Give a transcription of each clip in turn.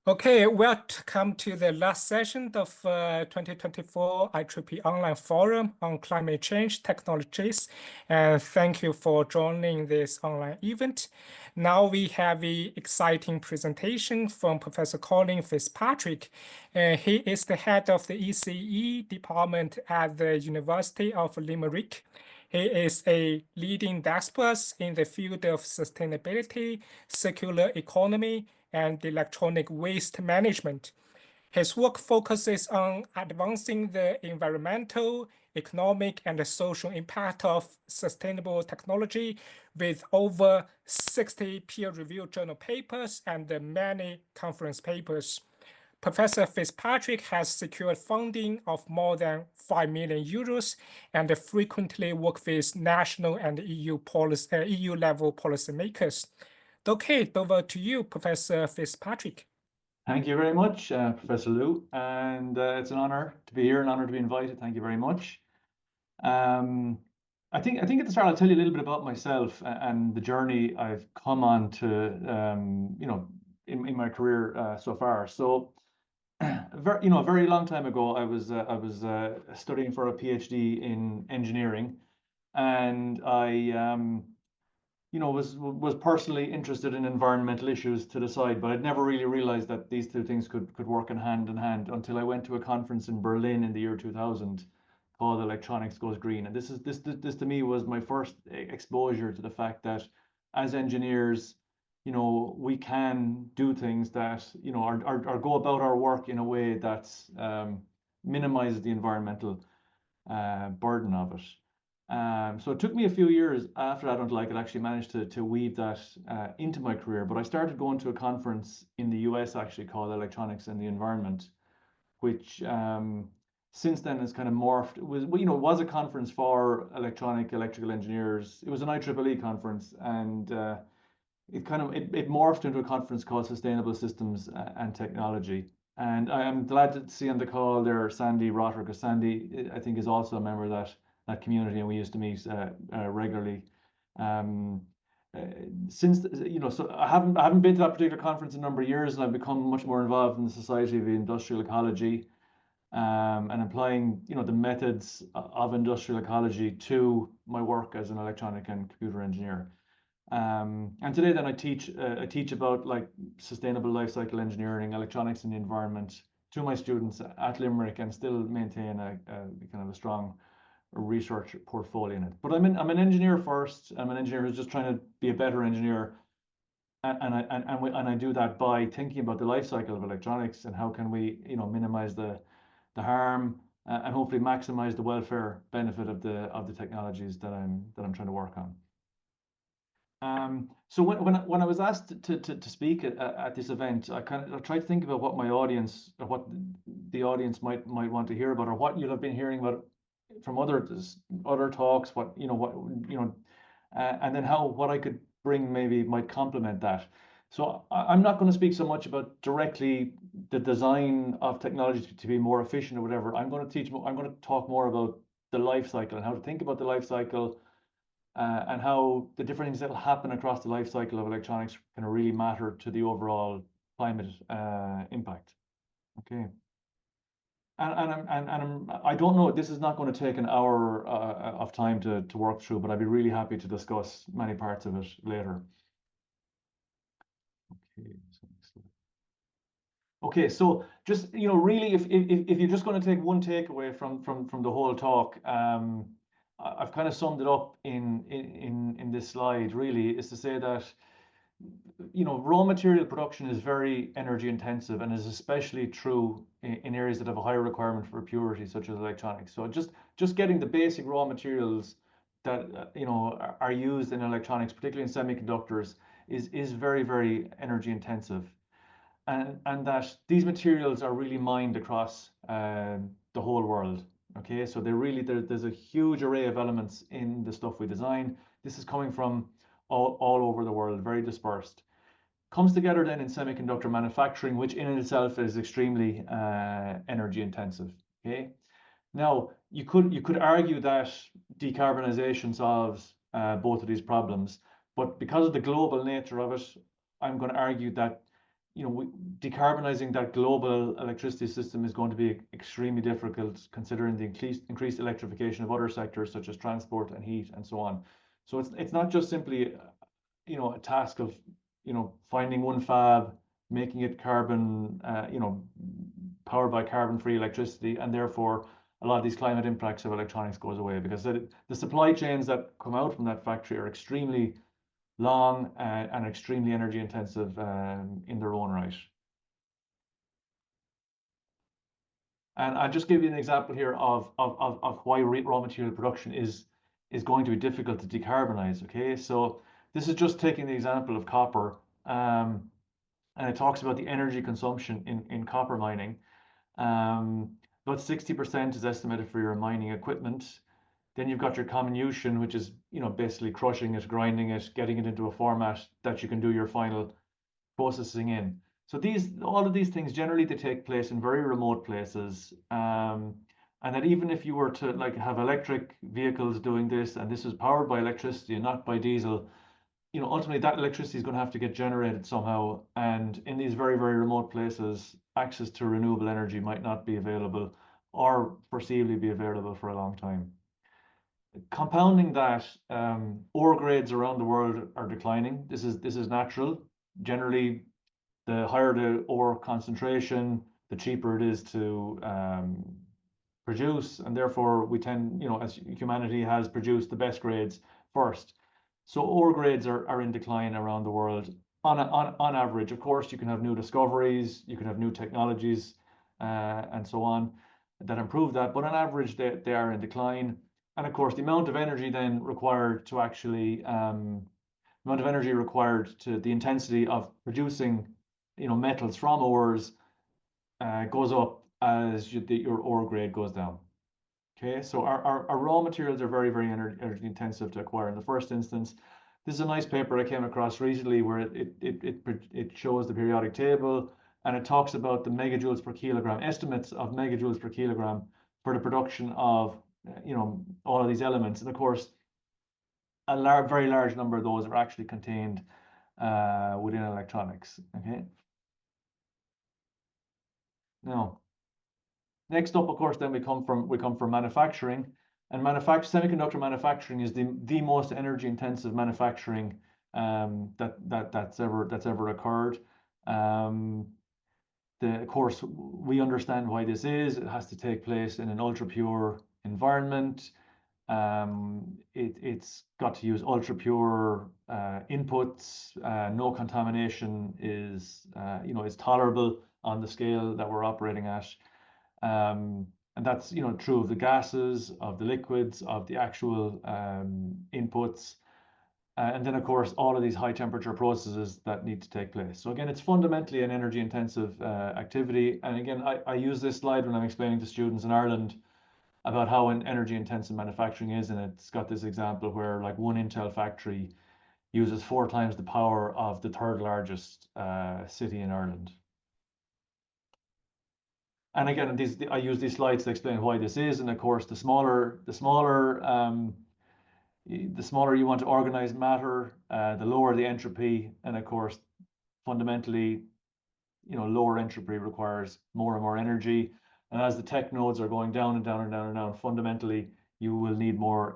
Okay, welcome to the last session of 2024 IEEE Online Forum on Climate Change Technologies. And thank you for joining this online event. Now we have an exciting presentation from Professor Colin Fitzpatrick. He is the head of the ECE department at the University of Limerick. He is a leading expert in the field of sustainability, circular economy, and electronic waste management. His work focuses on advancing the environmental, economic, and social impact of sustainable technology with over 60 peer-reviewed journal papers and many conference papers. Professor Fitzpatrick has secured funding of more than 5 million euros and frequently works with national and EU-level policymakers. Okay, over to you, Professor Fitzpatrick. Thank you very much, Professor Liu, and it's an honor to be here, an honor to be invited. Thank you very much. I think at the start I'll tell you a little bit about myself and the journey I've come on to, in my career so far. So, a very long time ago, I was studying for a PhD in engineering, and I was personally interested in environmental issues to the side, but I'd never really realized that these two things could work in hand until I went to a conference in Berlin in the year 2000 called Electronics Goes Green. And this to me was my first exposure to the fact that as engineers, we can do things that, or go about our work in a way that minimizes the environmental burden of it. So it took me a few years after that until I could actually manage to weave that into my career. But I started going to a conference in the US actually called Electronics and the Environment, which since then has kind of morphed. It was a conference for electrical engineers. It was an IEEE conference, and it morphed into a conference called Sustainable Systems and Technology. And I am glad to see on the call there Sandy Rotter, because Sandy, I think, is also a member of that community, and we used to meet regularly. Since so I haven't been to that particular conference in a number of years, and I've become much more involved in the Society of Industrial Ecology, and applying the methods of industrial ecology to my work as an electronic and computer engineer. And today then I teach about sustainable life cycle engineering, electronics and the environment to my students at Limerick, and still maintain a kind of a strong research portfolio in it. But I'm an engineer first. I'm an engineer who's just trying to be a better engineer, and I do that by thinking about the life cycle of electronics and how can we minimize the harm and hopefully maximize the welfare benefit of the technologies that I'm trying to work on. So when I was asked to speak at this event, I tried to think about what my audience, or what the audience might want to hear about, or what you'll have been hearing about from other talks, and then what I could bring maybe might complement that. So I'm not going to speak so much about directly the design of technology to be more efficient or whatever. I'm going to talk more about the life cycle and how to think about the life cycle, and how the different things that will happen across the life cycle of electronics can really matter to the overall climate impact. Okay. And I don't know, this is not going to take an hour of time to work through, but I'd be really happy to discuss many parts of it later. Okay, so next slide. Okay, so just really, if you're just going to take one takeaway from the whole talk, I've kind of summed it up in this slide. Really, is to say that raw material production is very energy intensive, and is especially true in areas that have a higher requirement for purity, such as electronics. So just getting the basic raw materials that are used in electronics, particularly in semiconductors, is very, very energy intensive, and that these materials are really mined across the whole world. Okay, so there's a huge array of elements in the stuff we design. This is coming from all over the world, very dispersed. Comes together then in semiconductor manufacturing, which in itself is extremely energy intensive. Okay, now you could argue that decarbonization solves both of these problems, but because of the global nature of it, I'm going to argue that decarbonizing that global electricity system is going to be extremely difficult, considering the increased electrification of other sectors such as transport and heat and so on. So it's not just simply, a task of, finding one fab, making it carbon, powered by carbon-free electricity, and therefore a lot of these climate impacts of electronics goes away, because the supply chains that come out from that factory are extremely long and extremely energy intensive in their own right. And I'll just give you an example here of why raw material production is going to be difficult to decarbonize. Okay, so this is just taking the example of copper, and it talks about the energy consumption in copper mining. About 60% is estimated for your mining equipment. Then you've got your comminution, which is, basically crushing it, grinding it, getting it into a format that you can do your final processing in. So all of these things generally they take place in very remote places, and that even if you were to have electric vehicles doing this, and this is powered by electricity and not by diesel, ultimately that electricity is going to have to get generated somehow, and in these very, very remote places, access to renewable energy might not be available or foreseeably be available for a long time. Compounding that, ore grades around the world are declining. This is natural. Generally, the higher the ore concentration, the cheaper it is to produce, and therefore we tend, as humanity has produced the best grades first. So ore grades are in decline around the world on average. Of course, you can have new discoveries, you can have new technologies, and so on that improve that, but on average they are in decline. And of course, the amount of energy then required to actually, the intensity of producing, metals from ores goes up as your ore grade goes down. Okay, so our raw materials are very, very energy intensive to acquire in the first instance. This is a nice paper I came across recently where it shows the periodic table, and it talks about the megajoules per kilogram, estimates of megajoules per kilogram for the production of, all of these elements. And of course, a very large number of those are actually contained within electronics. Okay. Now, next up, of course, then we come from manufacturing, and semiconductor manufacturing is the most energy intensive manufacturing that's ever occurred. Of course, we understand why this is. It has to take place in an ultra pure environment. It's got to use ultra pure inputs. No contamination is tolerable on the scale that we're operating at. And that's true of the gases, of the liquids, of the actual inputs, and then of course all of these high temperature processes that need to take place. So again, it's fundamentally an energy intensive activity. And again, I use this slide when I'm explaining to students in Ireland about how an energy intensive manufacturing is, and it's got this example where one Intel factory uses 4 times the power of the third largest city in Ireland. And again, I use these slides to explain why this is. And of course, the smaller you want to organize matter, the lower the entropy. And of course, fundamentally, lower entropy requires more and more energy. And as the tech nodes are going down and down and down and down, fundamentally, you will need more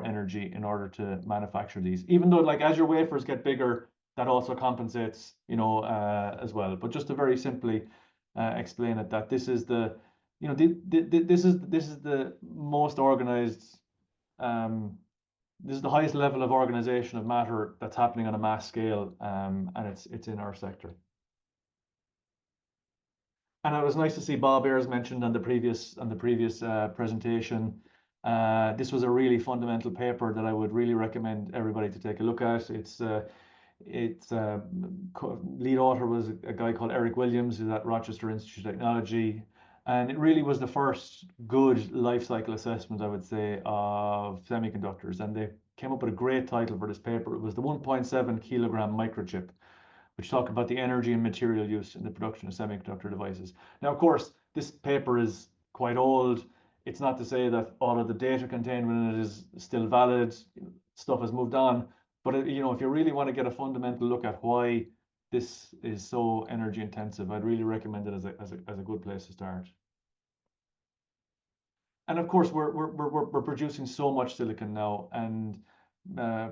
energy in order to manufacture these. Even though, as your wafers get bigger, that also compensates, as well. But just to very simply explain it, that this is the most organized. This is the highest level of organization of matter that's happening on a mass scale, and it's in our sector. And it was nice to see Bob Ayres mentioned on the previous presentation. This was a really fundamental paper that I would really recommend everybody to take a look at. Its lead author was a guy called Eric Williams, who's at Rochester Institute of Technology. And it really was the first good life cycle assessment, I would say, of semiconductors. And they came up with a great title for this paper. It was the 1.7 kilogram microchip, which talk about the energy and material use in the production of semiconductor devices. Now, of course, this paper is quite old. It's not to say that all of the data contained within it is still valid. Stuff has moved on. But if you really want to get a fundamental look at why this is so energy intensive. I'd really recommend it as a good place to start. And of course, we're producing so much silicon now, and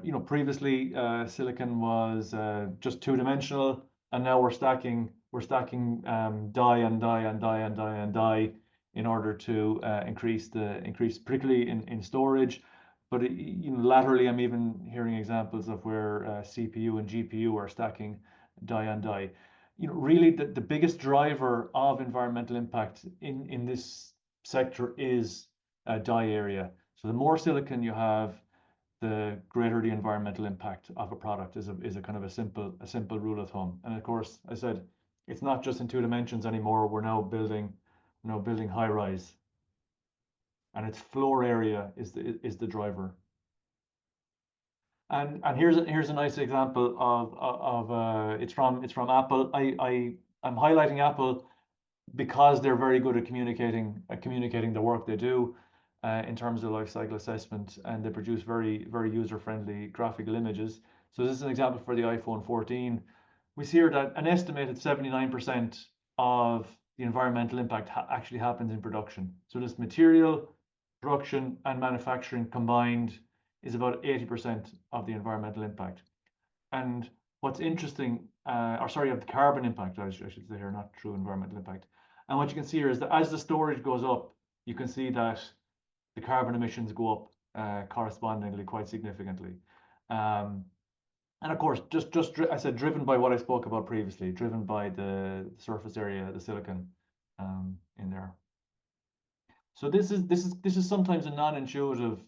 you know, previously silicon was just two-dimensional, and now we're stacking die and die and die and die and die in order to increase particularly in storage. But you know, laterally, I'm even hearing examples of where CPU and GPU are stacking die and die. You know, really, the biggest driver of environmental impact in this sector is die area. So the more silicon you have, the greater the environmental impact of a product is a kind of a simple rule of thumb. And of course, I said it's not just in two dimensions anymore. We're now building high rise, and its floor area is the driver. And here's a nice example of it's from Apple. I'm highlighting Apple because they're very good at communicating the work they do in terms of life cycle assessment, and they produce very user-friendly graphical images. So this is an example for the iPhone 14. We see here that an estimated 79% of the environmental impact actually happens in production. So this material, production, and manufacturing combined is about 80% of the environmental impact. And what's interesting, or sorry, of the carbon impact, I should say here, not true environmental impact. And what you can see here is that as the storage goes up, you can see that the carbon emissions go up correspondingly quite significantly. And of course, just I said, driven by what I spoke about previously, driven by the surface area, the silicon in there. So this is sometimes a non-intuitive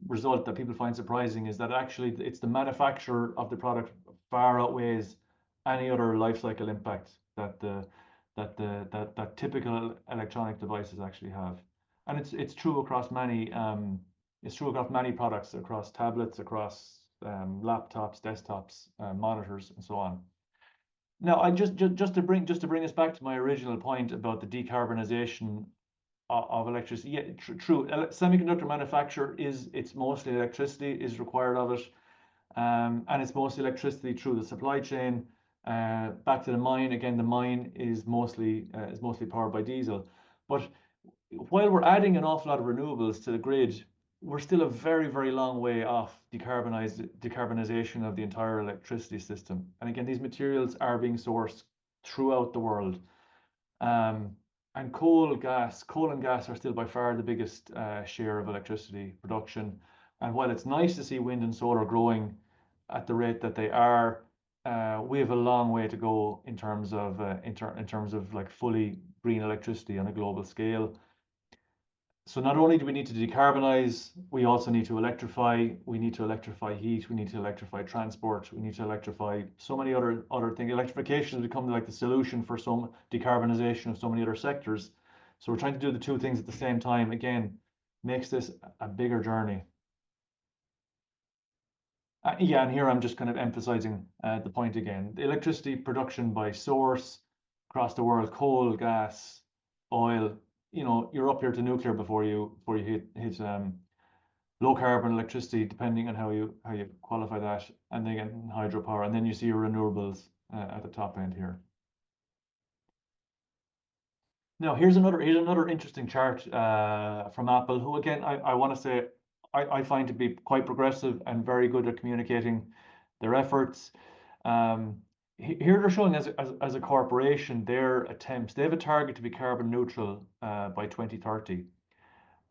result that people find surprising, is that actually it's the manufacturer of the product far outweighs any other life cycle impact that typical electronic devices actually have. And it's true across many products, across tablets, across laptops, desktops, monitors, and so on. Now, I just to bring us back to my original point about the decarbonization of electricity. Yeah, true. Semiconductor manufacture it's mostly electricity is required of it, and it's mostly electricity through the supply chain. Back to the mine again. The mine is mostly powered by diesel, but while we're adding an awful lot of renewables to the grid, we're still a very long way off decarbonization of the entire electricity system. And again, these materials are being sourced throughout the world. And coal and gas are still by far the biggest share of electricity production. And while it's nice to see wind and solar growing at the rate that they are, we have a long way to go in terms of like fully green electricity on a global scale. So not only do we need to decarbonize, we also need to electrify. We need to electrify heat. We need to electrify transport. We need to electrify so many other things. Electrification has become like the solution for some decarbonization of so many other sectors. So we're trying to do the two things at the same time. Again, makes this a bigger journey. Yeah, and here I'm just kind of emphasizing the point again. The electricity production by source across the world, coal, gas, oil. You know, you're up here to nuclear before you hit low carbon electricity, depending on how you qualify that, and then hydropower, and then you see your renewables at the top end here. Now here's another interesting chart from Apple, who again I want to say I find to be quite progressive and very good at communicating their efforts. Here they're showing as a corporation their attempts. They have a target to be carbon neutral by 2030.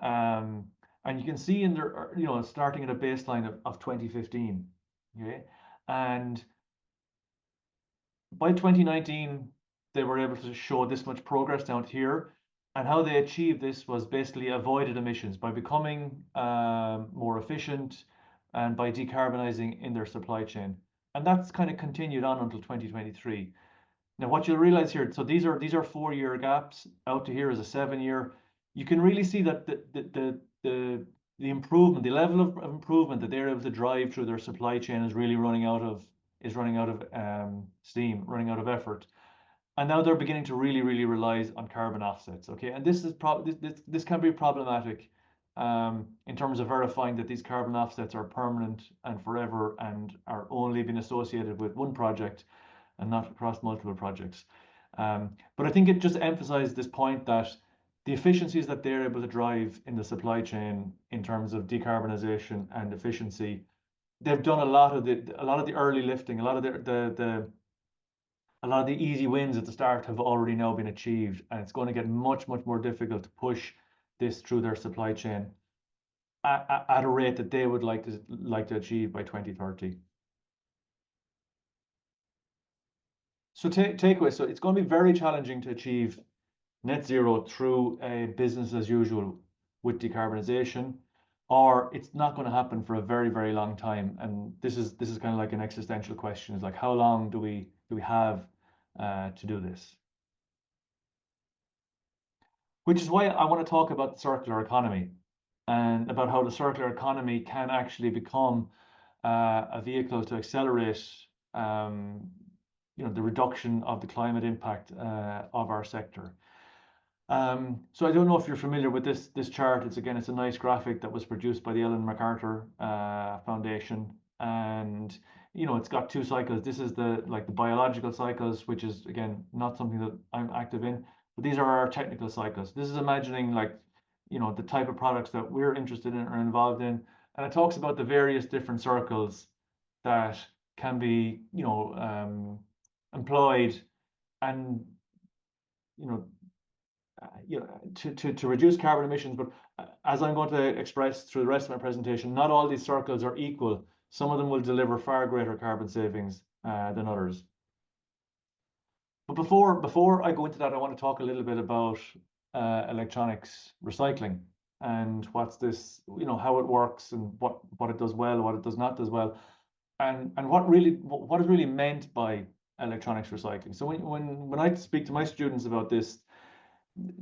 And you can see in their, you know, starting at a baseline of 2015. Okay. And by 2019, they were able to show this much progress down here. And how they achieved this was basically avoided emissions by becoming more efficient and by decarbonizing in their supply chain. And that's kind of continued on until 2023. Now, what you'll realize here, so these are 4-year gaps. Out to here is a 7-year. You can really see that the improvement, the level of improvement that they're able to drive through their supply chain is really running out of steam, running out of effort. And now they're beginning to really rely on carbon offsets. Okay, and this is this can be problematic in terms of verifying that these carbon offsets are permanent and forever and are only being associated with one project and not across multiple projects. But I think it just emphasized this point that the efficiencies that they're able to drive in the supply chain in terms of decarbonization and efficiency, they've done a lot of the early lifting, a lot of the easy wins at the start have already now been achieved, and it's going to get much more difficult to push this through their supply chain at a rate that they would like to achieve by 2030. So takeaway, so it's going to be very challenging to achieve net zero through a business as usual with decarbonization, or it's not going to happen for a very long time. And this is kind of like an existential question: is like, how long do we have to do this? Which is why I want to talk about the circular economy and about how the circular economy can actually become a vehicle to accelerate the reduction of the climate impact of our sector. So I don't know if you're familiar with this chart. It's a nice graphic that was produced by the Ellen MacArthur Foundation, and it's got two cycles. This is the biological cycles, which is again not something that I'm active in, but these are our technical cycles. This is imagining the type of products that we're interested in or involved in, and it talks about the various different circles that can be employed and to reduce carbon emissions. But as I'm going to express through the rest of my presentation, not all these circles are equal. Some of them will deliver far greater carbon savings than others. But before I go into that, I want to talk a little bit about electronics recycling and what's this, how it works and what it does well, what it does not does well, and what is really meant by electronics recycling. So when I speak to my students about this,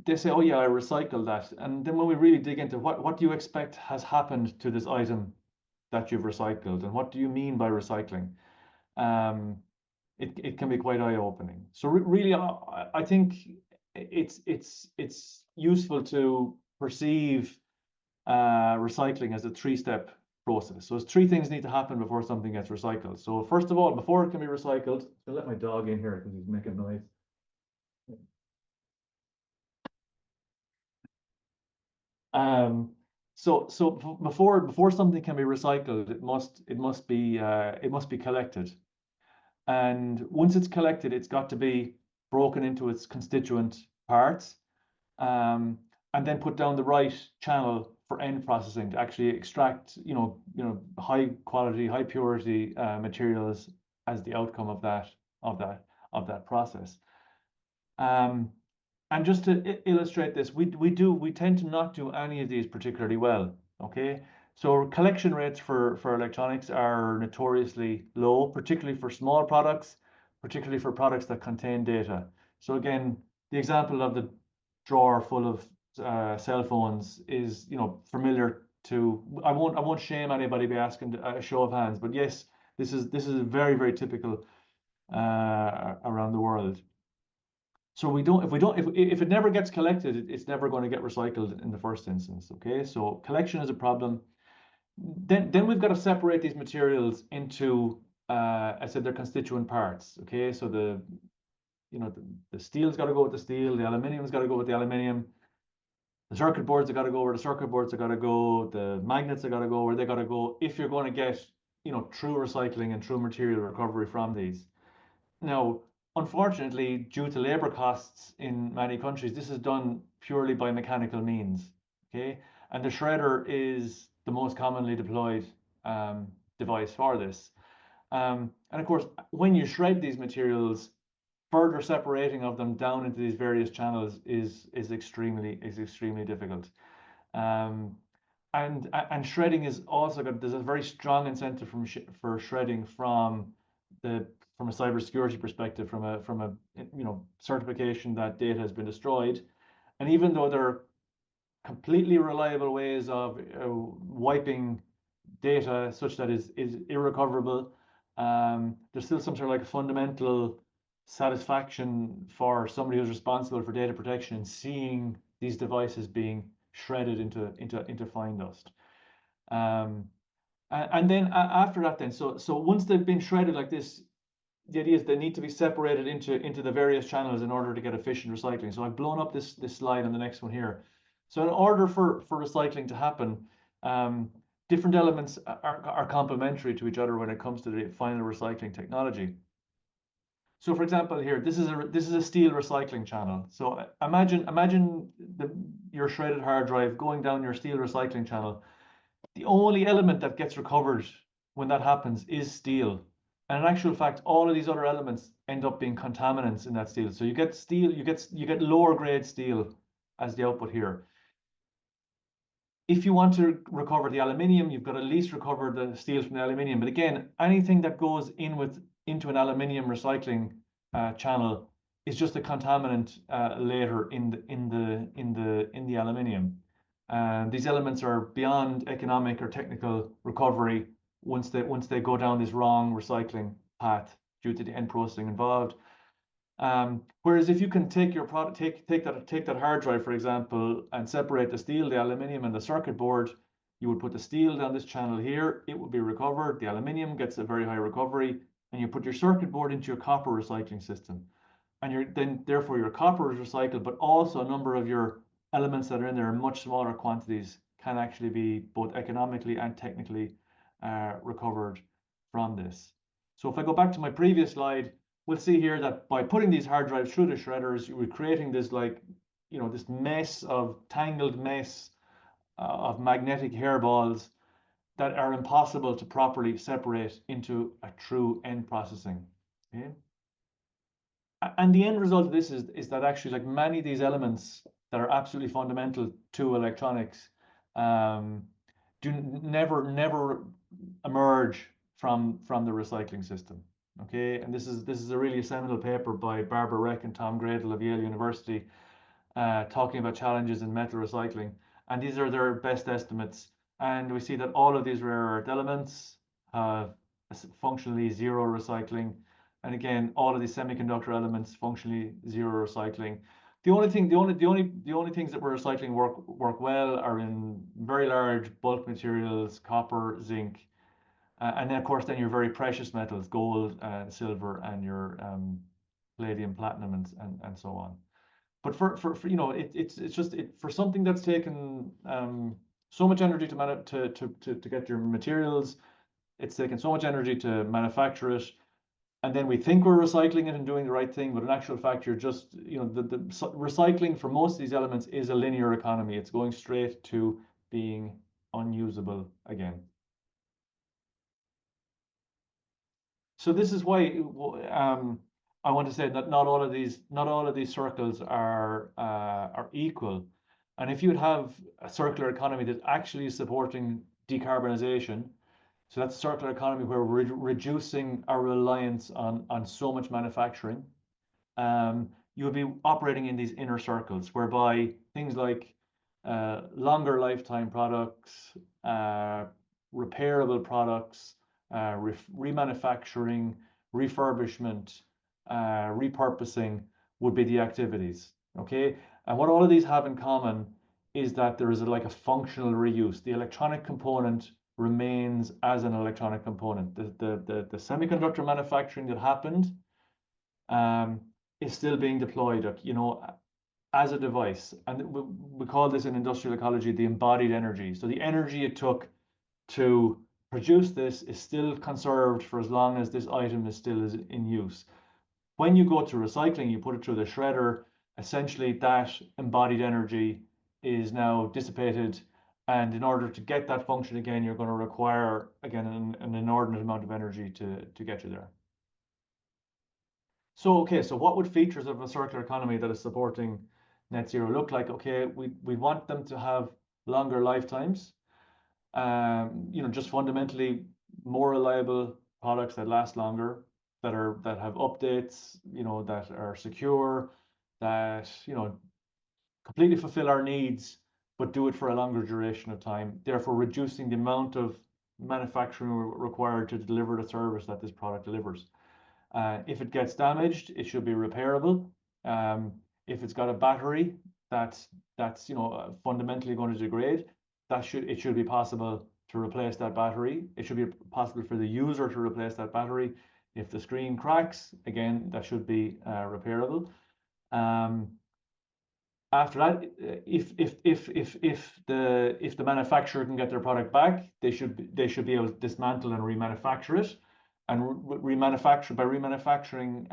they say, oh yeah, I recycle that. And then when we really dig into what do you expect has happened to this item that you've recycled, and what do you mean by recycling? It can be quite eye-opening. So really, I think it's useful to perceive recycling as a three-step process. So three things need to happen before something gets recycled. So first of all, before it can be recycled, I'll let my dog in here because he's making noise. So before something can be recycled, it must be collected. And once it's collected, it's got to be broken into its constituent parts, and then put down the right channel for end processing to actually extract, high quality, high purity materials as the outcome of that process. And just to illustrate this, we tend to not do any of these particularly well. Okay, so collection rates for electronics are notoriously low, particularly for small products, particularly for products that contain data. So again, the example of the drawer full of cell phones is familiar to. I won't shame anybody by asking a show of hands, but yes, this is very typical around the world. So if it never gets collected, it's never going to get recycled in the first instance. Okay, so collection is a problem. Then we've got to separate these materials into, I said, their constituent parts. Okay, so the steel's got to go with the steel, the aluminium's got to go with the aluminium, the circuit boards have got to go where the circuit boards have got to go, the magnets have got to go where they got to go, if you're going to get true recycling and true material recovery from these. Now, unfortunately, due to labor costs in many countries, this is done purely by mechanical means. Okay, and the shredder is the most commonly deployed device for this. And of course, when you shred these materials, further separating of them down into these various channels is extremely difficult. And shredding is also there's a very strong incentive for shredding from a cybersecurity perspective, from a certification that data has been destroyed. And even though there are completely reliable ways of wiping data such that is irrecoverable, there's still some sort of like a fundamental satisfaction for somebody who's responsible for data protection in seeing these devices being shredded into fine dust. And then after that, then so once they've been shredded like this, the idea is they need to be separated into the various channels in order to get efficient recycling. So I've blown up this slide on the next one here. So in order for recycling to happen, different elements are complementary to each other when it comes to the final recycling technology. So for example, here, this is a steel recycling channel. So imagine your shredded hard drive going down your steel recycling channel. The only element that gets recovered when that happens is steel. And in actual fact, all of these other elements end up being contaminants in that steel. So you get steel, you get lower grade steel as the output here. If you want to recover the aluminium, you've got to at least recover the steel from the aluminium. But again, anything that goes into an aluminium recycling channel is just a contaminant later in the aluminium. And these elements are beyond economic or technical recovery once they go down this wrong recycling path due to the end processing involved. Whereas if you can take your product, take that hard drive, for example, and separate the steel, the aluminium, and the circuit board, you would put the steel down this channel here, it would be recovered, the aluminium gets a very high recovery, and you put your circuit board into your copper recycling system. And therefore your copper is recycled, but also a number of your elements that are in there in much smaller quantities can actually be both economically and technically recovered from this. So if I go back to my previous slide, we'll see here that by putting these hard drives through the shredders, we're creating this this mess of tangled mess of magnetic hairballs that are impossible to properly separate into a true end processing. Okay? And the end result of this is that actually, like many of these elements that are absolutely fundamental to electronics, never emerge from the recycling system. Okay, and this is a really seminal paper by Barbara Reck and Tom Gradle of Yale University, talking about challenges in metal recycling. And these are their best estimates. And we see that all of these rare earth elements have functionally zero recycling. And again, all of these semiconductor elements functionally zero recycling. The only things that we're recycling work well are in very large bulk materials, copper, zinc, and then of course then your very precious metals, gold, silver, and your palladium, platinum, and so on. But for it's just for something that's taken so much energy to get your materials, it's taken so much energy to manufacture it, and then we think we're recycling it and doing the right thing, but in actual fact, you're just, the recycling for most of these elements is a linear economy. It's going straight to being unusable again. So this is why I want to say that not all of these circles are equal. And if you would have a circular economy that actually is supporting decarbonization, so that's a circular economy where we're reducing our reliance on so much manufacturing, you would be operating in these inner circles whereby things like longer lifetime products, repairable products, remanufacturing, refurbishment, repurposing would be the activities. Okay, and what all of these have in common is that there is like a functional reuse. The electronic component remains as an electronic component. The semiconductor manufacturing that happened is still being deployed, as a device. And we call this in industrial ecology the embodied energy. So the energy it took to produce this is still conserved for as long as this item is still in use. When you go to recycling, you put it through the shredder, essentially that embodied energy is now dissipated. And in order to get that function again, you're going to require, again, an inordinate amount of energy to get you there. So, okay, so what would features of a circular economy that is supporting net zero look like? Okay, we want them to have longer lifetimes. Just fundamentally more reliable products that last longer, that have updates, that are secure, that completely fulfill our needs, but do it for a longer duration of time, therefore reducing the amount of manufacturing required to deliver the service that this product delivers. If it gets damaged, it should be repairable. If it's got a battery, that's fundamentally going to degrade, it should be possible to replace that battery. It should be possible for the user to replace that battery. If the screen cracks, again, that should be repairable. After that, if the manufacturer can get their product back, they should be able to dismantle and remanufacture it. And remanufacturing,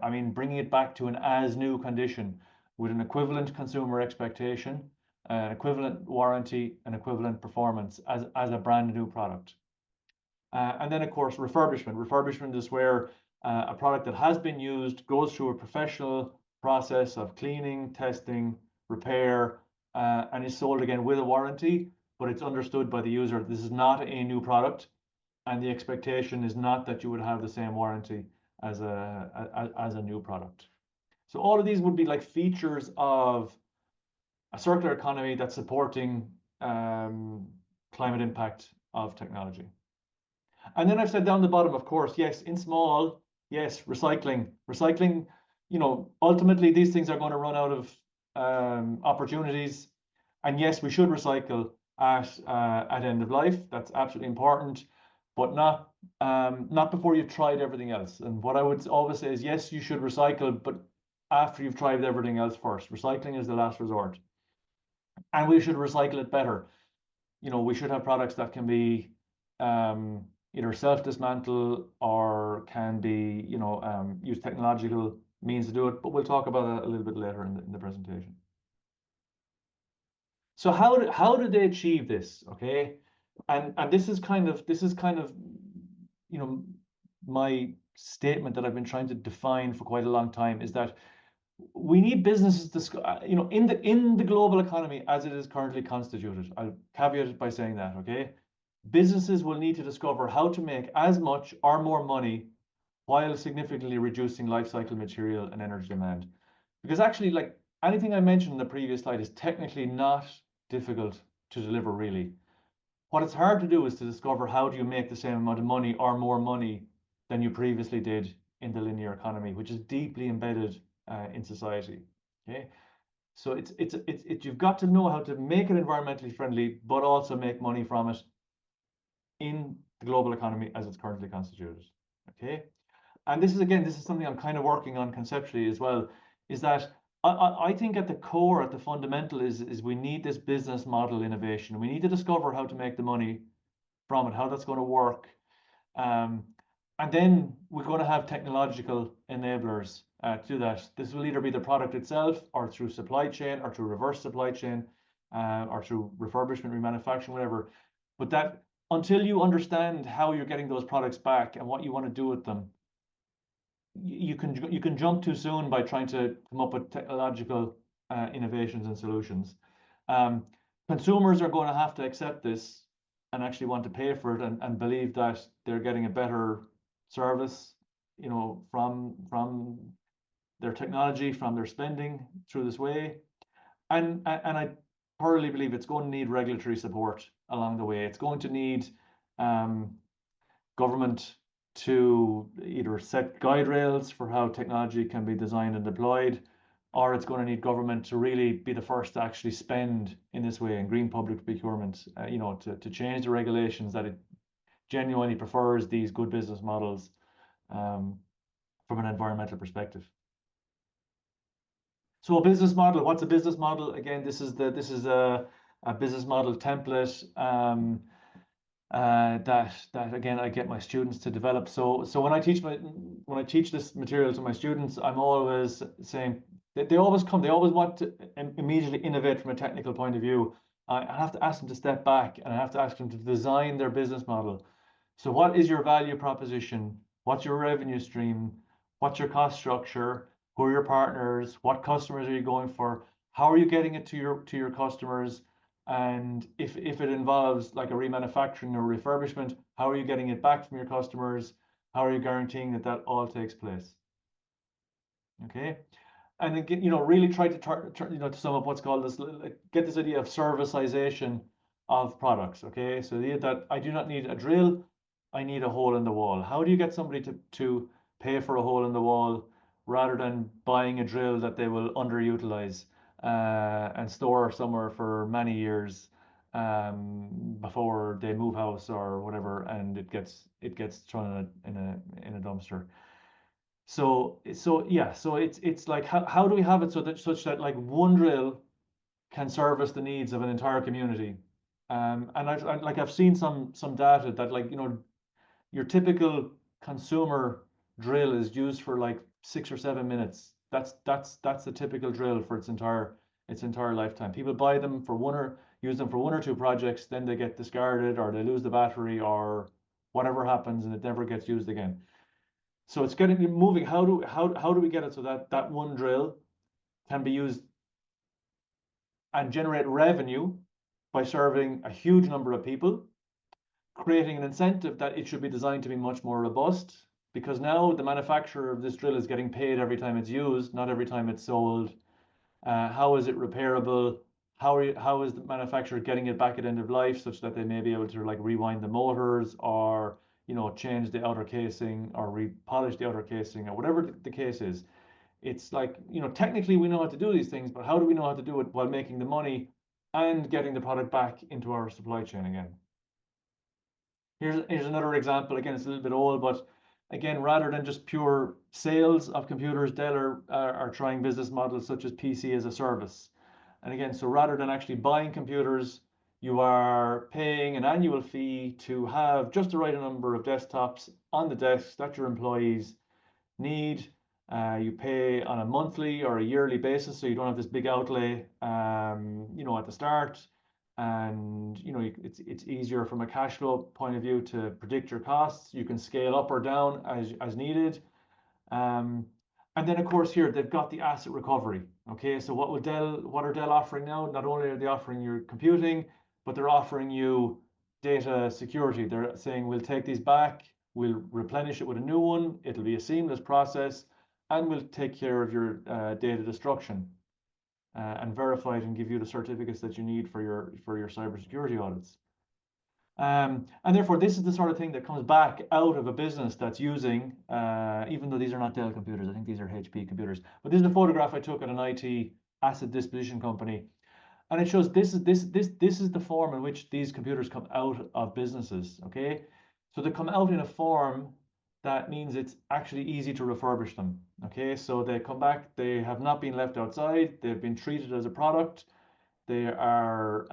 I mean bringing it back to an as new condition with an equivalent consumer expectation, equivalent warranty, and equivalent performance as a brand new product. And then, of course, refurbishment. Refurbishment is where a product that has been used goes through a professional process of cleaning, testing, repair, and is sold again with a warranty, but it's understood by the user this is not a new product, and the expectation is not that you would have the same warranty as a new product. So all of these would be like features of a circular economy that's supporting climate impact of technology. And then I've said down the bottom, of course, yes, in small, yes, recycling. Recycling, ultimately these things are going to run out of opportunities. And yes, we should recycle at end of life. That's absolutely important, but not before you've tried everything else. And what I would always say is, yes, you should recycle, but after you've tried everything else first. Recycling is the last resort. And we should recycle it better. We should have products that can be either self-dismantle or can be, use technological means to do it. But we'll talk about that a little bit later in the presentation. So how did they achieve this? Okay, and this is kind of my statement that I've been trying to define for quite a long time, is that we need businesses to, in the global economy as it is currently constituted. I'll caveat it by saying that, okay? Businesses will need to discover how to make as much or more money while significantly reducing life cycle material and energy demand. Because actually, like anything I mentioned in the previous slide is technically not difficult to deliver, really. What it's hard to do is to discover how do you make the same amount of money or more money than you previously did in the linear economy, which is deeply embedded in society. Okay, so you've got to know how to make it environmentally friendly, but also make money from it in the global economy as it's currently constituted. Okay, and this is something I'm kind of working on conceptually as well, is that I think at the core, at the fundamental is we need this business model innovation. We need to discover how to make the money from it, how that's going to work. And then we're going to have technological enablers to do that. This will either be the product itself, or through supply chain, or through reverse supply chain, or through refurbishment, remanufacturing, whatever. But that until you understand how you're getting those products back and what you want to do with them, you can jump too soon by trying to come up with technological innovations and solutions. Consumers are going to have to accept this and actually want to pay for it and believe that they're getting a better service, from their technology, from their spending through this way. And I thoroughly believe it's going to need regulatory support along the way. It's going to need government to either set guide rails for how technology can be designed and deployed, or it's going to need government to really be the first to actually spend in this way in green public procurement, to change the regulations that it genuinely prefers these good business models from an environmental perspective. So a business model, what's a business model? Again, this is a business model template that again I get my students to develop. So when I teach this material to my students, I'm always saying they always want to immediately innovate from a technical point of view. I have to ask them to step back, and I have to ask them to design their business model. So what is your value proposition? What's your revenue stream? What's your cost structure? Who are your partners? What customers are you going for? How are you getting it to your customers? And if it involves like a remanufacturing or refurbishment, how are you getting it back from your customers? How are you guaranteeing that all takes place? Okay, and again, really try to to sum up what's called this, get this idea of servicization of products. Okay, so the idea that I do not need a drill, I need a hole in the wall. How do you get somebody to pay for a hole in the wall rather than buying a drill that they will underutilize? and store somewhere for many years before they move house or whatever, and it gets thrown in a dumpster. So yeah, so it's like how do we have it so that such that like one drill can service the needs of an entire community? And I've seen some data that, like, your typical consumer drill is used for like 6 or 7 minutes. That's the typical drill for its entire lifetime. People buy them for use them for 1 or 2 projects, then they get discarded or they lose the battery or whatever happens and it never gets used again. So it's getting moving. How do we get it so that that one drill can be used and generate revenue by serving a huge number of people, creating an incentive that it should be designed to be much more robust, because now the manufacturer of this drill is getting paid every time it's used, not every time it's sold. How is it repairable? How is the manufacturer getting it back at end of life such that they may be able to like rewind the motors or change the outer casing or repolish the outer casing or whatever the case is. It's like, technically we know how to do these things, but how do we know how to do it while making the money and getting the product back into our supply chain again? Here's another example. Again, it's a little bit old, but again, rather than just pure sales of computers, Dell are trying business models such as PC as a service. And again, so rather than actually buying computers, you are paying an annual fee to have just the right number of desktops on the desks that your employees need. You pay on a monthly or a yearly basis, so you don't have this big outlay, at the start. And it's easier from a cash flow point of view to predict your costs. You can scale up or down as needed. And then of course here they've got the asset recovery. Okay, so what are Dell offering now? Not only are they offering your computing, but they're offering you data security. They're saying we'll take these back, we'll replenish it with a new one. It'll be a seamless process, and we'll take care of your data destruction and verify it and give you the certificates that you need for your cybersecurity audits. And therefore, this is the sort of thing that comes back out of a business that's using, even though these are not Dell computers, I think these are HP computers. But this is a photograph I took at an IT asset disposition company, and it shows this is the form in which these computers come out of businesses. Okay, so they come out in a form that means it's actually easy to refurbish them. Okay, so they come back, they have not been left outside, they've been treated as a product, they are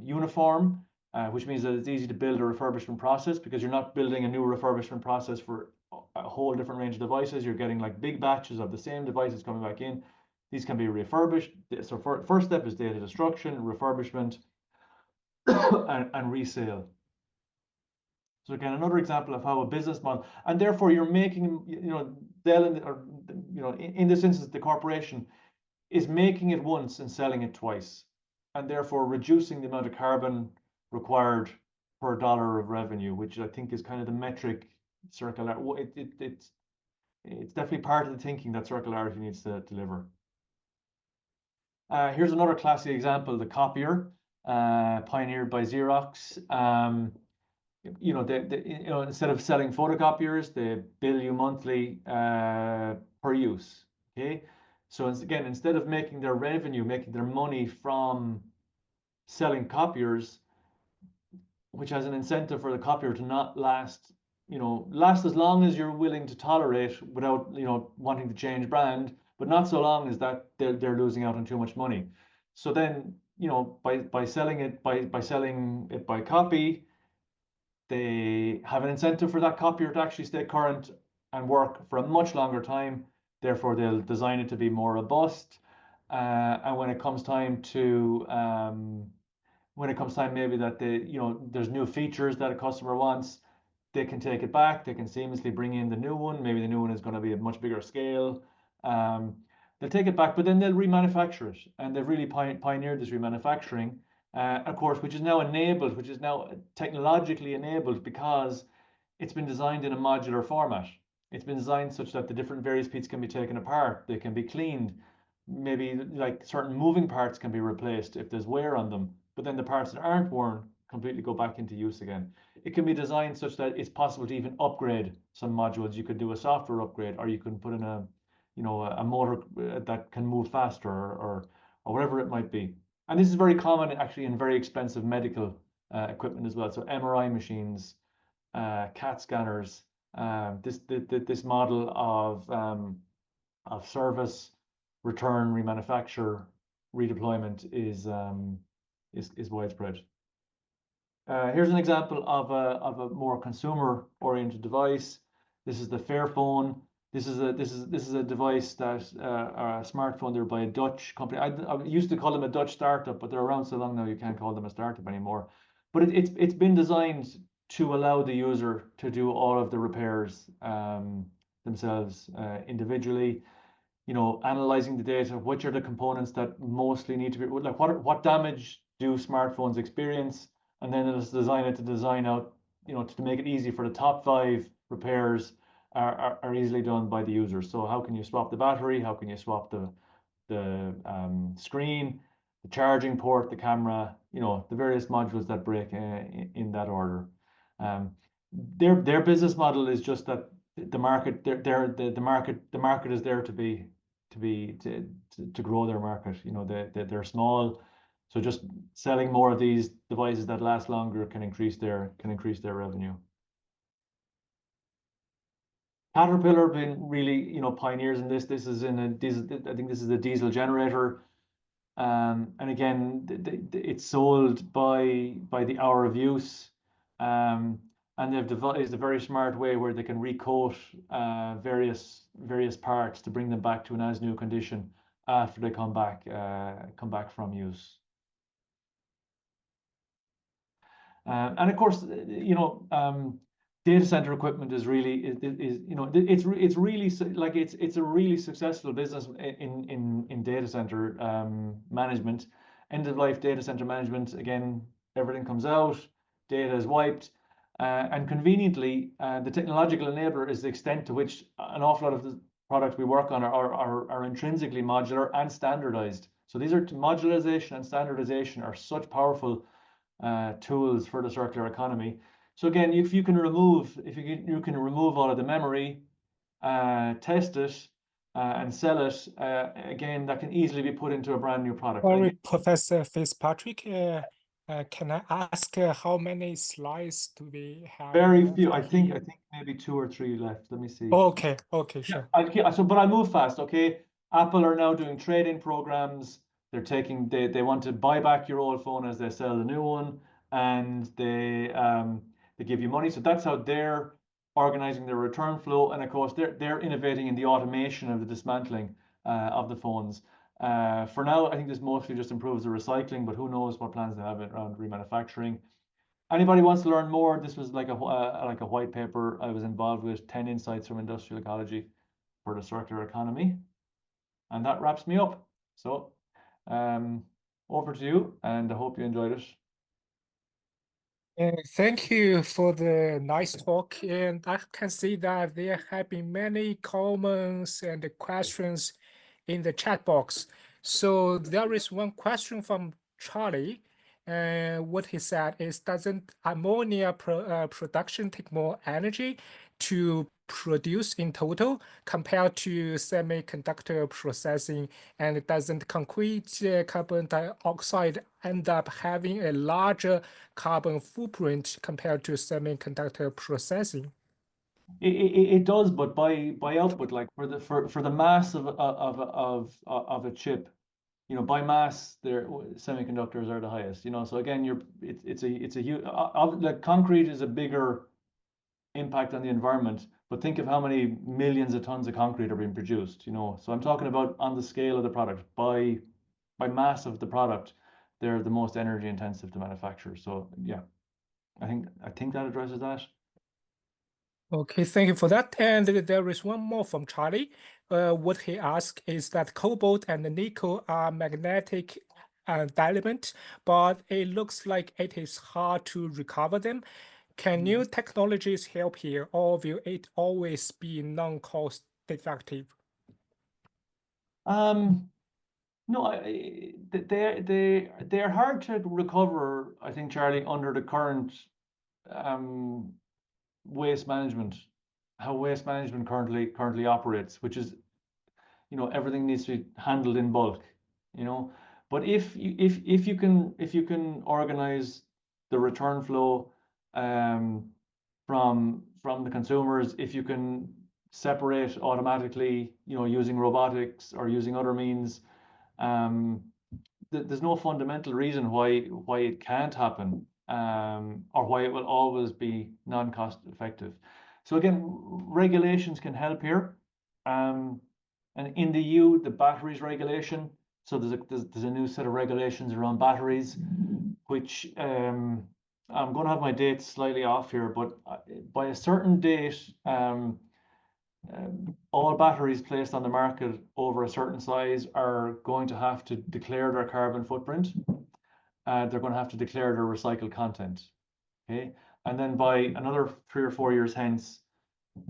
uniform, which means that it's easy to build a refurbishment process because you're not building a new refurbishment process for a whole different range of devices. You're getting like big batches of the same devices coming back in. These can be refurbished. So first step is data destruction, refurbishment, and resale. So again, another example of how a business model, and therefore you're making, Dell, in this instance, the corporation is making it once and selling it twice, and therefore reducing the amount of carbon required per dollar of revenue, which I think is kind of the metric circular. It's definitely part of the thinking that circularity needs to deliver. Here's another classic example: the copier, pioneered by Xerox. Instead of selling photocopiers, they bill you monthly per use. Okay, so again, instead of making their revenue, making their money from selling copiers, which has an incentive for the copier to not last as long as you're willing to tolerate without wanting to change brand, but not so long as that they're losing out on too much money. So then by selling it by copy, they have an incentive for that copier to actually stay current and work for a much longer time. Therefore, they'll design it to be more robust. And when it comes time maybe that there's new features that a customer wants, they can take it back. They can seamlessly bring in the new one. Maybe the new one is going to be a much bigger scale. They'll take it back, but then they'll remanufacture it. And they've really pioneered this remanufacturing. Of course, which is now technologically enabled because it's been designed in a modular format. It's been designed such that the different various pieces can be taken apart. They can be cleaned. Maybe like certain moving parts can be replaced if there's wear on them. But then the parts that aren't worn completely go back into use again. It can be designed such that it's possible to even upgrade some modules. You could do a software upgrade, or you can put in a motor that can move faster, or or whatever it might be. And this is very common actually in very expensive medical equipment as well. So MRI machines, CAT scanners, this model of service, return, remanufacture, redeployment is widespread. Here's an example of a more consumer-oriented device. This is the Fairphone. This is a device that a smartphone there by a Dutch company. I used to call them a Dutch startup, but they're around so long now you can't call them a startup anymore. But it's been designed to allow the user to do all of the repairs themselves individually. You know, analyzing the data, which are the components that mostly need to be, like what damage do smartphones experience, and then it's designed to design out, you know, to make it easy for the top 5 repairs are easily done by the user. So how can you swap the battery? How can you swap the screen, the charging port, the camera, you know, the various modules that break in that order. Their business model is just that the market, the market is there to grow their market. You know, they're small, so just selling more of these devices that last longer can increase their revenue. Caterpillar have been really, you know, pioneers in this. This is in a diesel, I think this is a diesel generator. And again, it's sold by the hour of use. And they've devised a very smart way where they can recoat various parts to bring them back to an as new condition after they come back from use. And of course, you know, data center equipment is really you know, it's really like it's a really successful business in data center management. End of life data center management, again, everything comes out, data is wiped, and conveniently the technological enabler is the extent to which an awful lot of the products we work on are intrinsically modular and standardized. So these are modularization and standardization are such powerful tools for the circular economy. So again, if you can remove all of the memory, test it, and sell it, again, that can easily be put into a brand new product. Sorry, Professor Fitzpatrick, can I ask how many slides do we have? Very few. I think maybe 2 or 3 left. Let me see. Okay, sure. Yeah, but I'll move fast. Okay, Apple are now doing trade-in programs. They want to buy back your old phone as they sell the new one, and they give you money. So that's how they're organizing their return flow. And of course, they're innovating in the automation of the dismantling of the phones. For now, I think this mostly just improves the recycling, but who knows what plans they have around remanufacturing. Anybody wants to learn more? This was like a white paper I was involved with, 10 insights from industrial ecology for the circular economy. And that wraps me up. So over to you, and I hope you enjoyed it. Thank you for the nice talk, and I can see that there have been many comments and questions in the chat box. So there is one question from Charlie, and what he said is, doesn't ammonia production take more energy to produce in total compared to semiconductor processing, and doesn't concrete carbon dioxide end up having a larger carbon footprint compared to semiconductor processing? It does, but by output, like for the mass of a chip, you know, by mass, their semiconductors are the highest. You know, so again, it's a huge, like concrete is a bigger impact on the environment, but think of how many millions of tons of concrete are being produced. You know, so I'm talking about on the scale of the product, by mass of the product, they're the most energy intensive to manufacture. So yeah, I think that addresses that. Okay, thank you for that. And there is one more from Charlie. What he asked is that cobalt and nickel are magnetic element, but it looks like it is hard to recover them. Can new technologies help here, or will it always be non-cost effective? No, they're hard to recover, I think, Charlie, under the current waste management, how waste management currently operates, which is, you know, everything needs to be handled in bulk, you know. But if you can organize the return flow from the consumers, if you can separate automatically, using robotics or using other means, there's no fundamental reason why it can't happen, or why it will always be non-cost effective. So again, regulations can help here. And in the EU, the batteries regulation. So there's a new set of regulations around batteries, which I'm going to have my dates slightly off here, but by a certain date, all batteries placed on the market over a certain size are going to have to declare their carbon footprint. They're going to have to declare their recycled content. Okay, and then by another 3 or 4 years hence,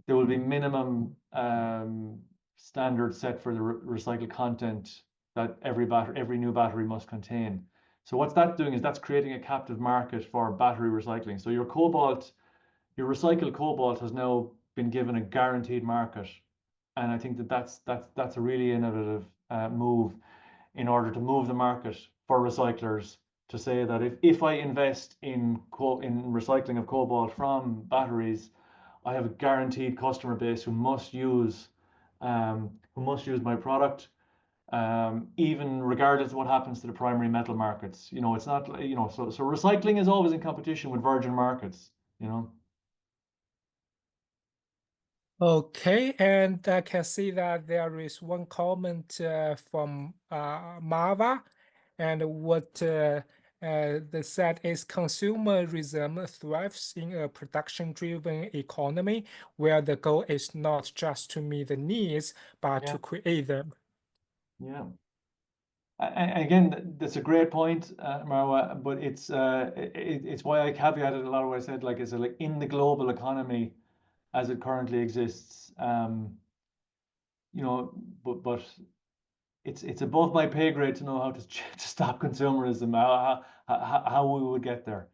there will be minimum standards set for the recycled content that every new battery must contain. So what's that doing is that's creating a captive market for battery recycling. So your recycled cobalt has now been given a guaranteed market, and I think that's a really innovative move in order to move the market for recyclers to say that if I invest in recycling of cobalt from batteries, I have a guaranteed customer base who must use my product, even regardless of what happens to the primary metal markets. It's not, so recycling is always in competition with virgin markets. Okay, and I can see that there is one comment from Marva, and what they said is consumerism thrives in a production-driven economy where the goal is not just to meet the needs, but to create them. Yeah. Again, that's a great point, Marwa, but it's why I caveated a lot of what I said, like, in the global economy as it currently exists, but it's above my pay grade to know how to stop consumerism, how we would get there.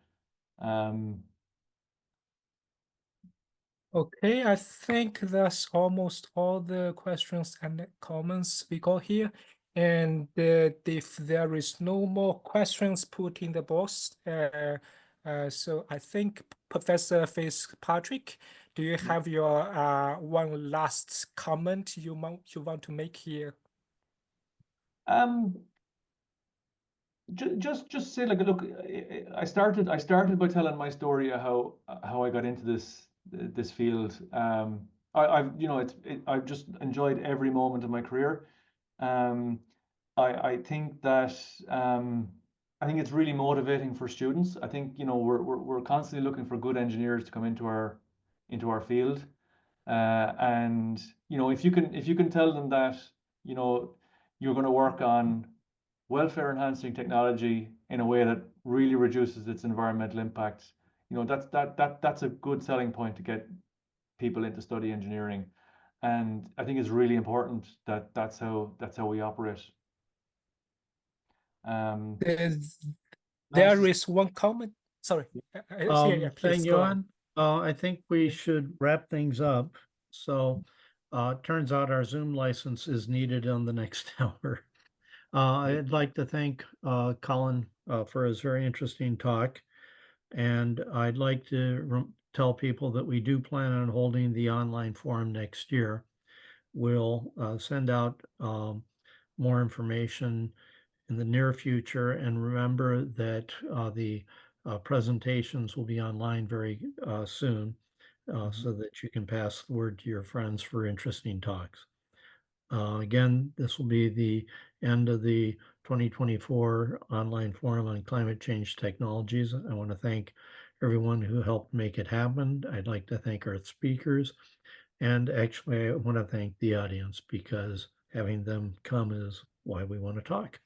Okay, I think that's almost all the questions and comments we got here. And if there is no more questions put in the box, so I think Professor Fitzpatrick, do you have your one last comment you want to make here? Just say, like, look, I started by telling my story of how I got into this field. I've just enjoyed every moment of my career. I think that I think it's really motivating for students. I think we're constantly looking for good engineers to come into our field, and if you can tell them that you're going to work on welfare enhancing technology in a way that really reduces its environmental impact, that's a good selling point to get people into study engineering. And I think it's really important that that's how we operate. There is one comment. Sorry. Yeah, please go on. I think we should wrap things up. So turns out our Zoom license is needed on the next hour. I'd like to thank Colin for his very interesting talk. And I'd like to tell people that we do plan on holding the online forum next year. We'll send out more information in the near future. And remember that the presentations will be online very soon, so that you can pass the word to your friends for interesting talks. Again, this will be the end of the 2024 online forum on climate change technologies. I want to thank everyone who helped make it happen. I'd like to thank our speakers. And actually, I want to thank the audience, because having them come is why we want to talk.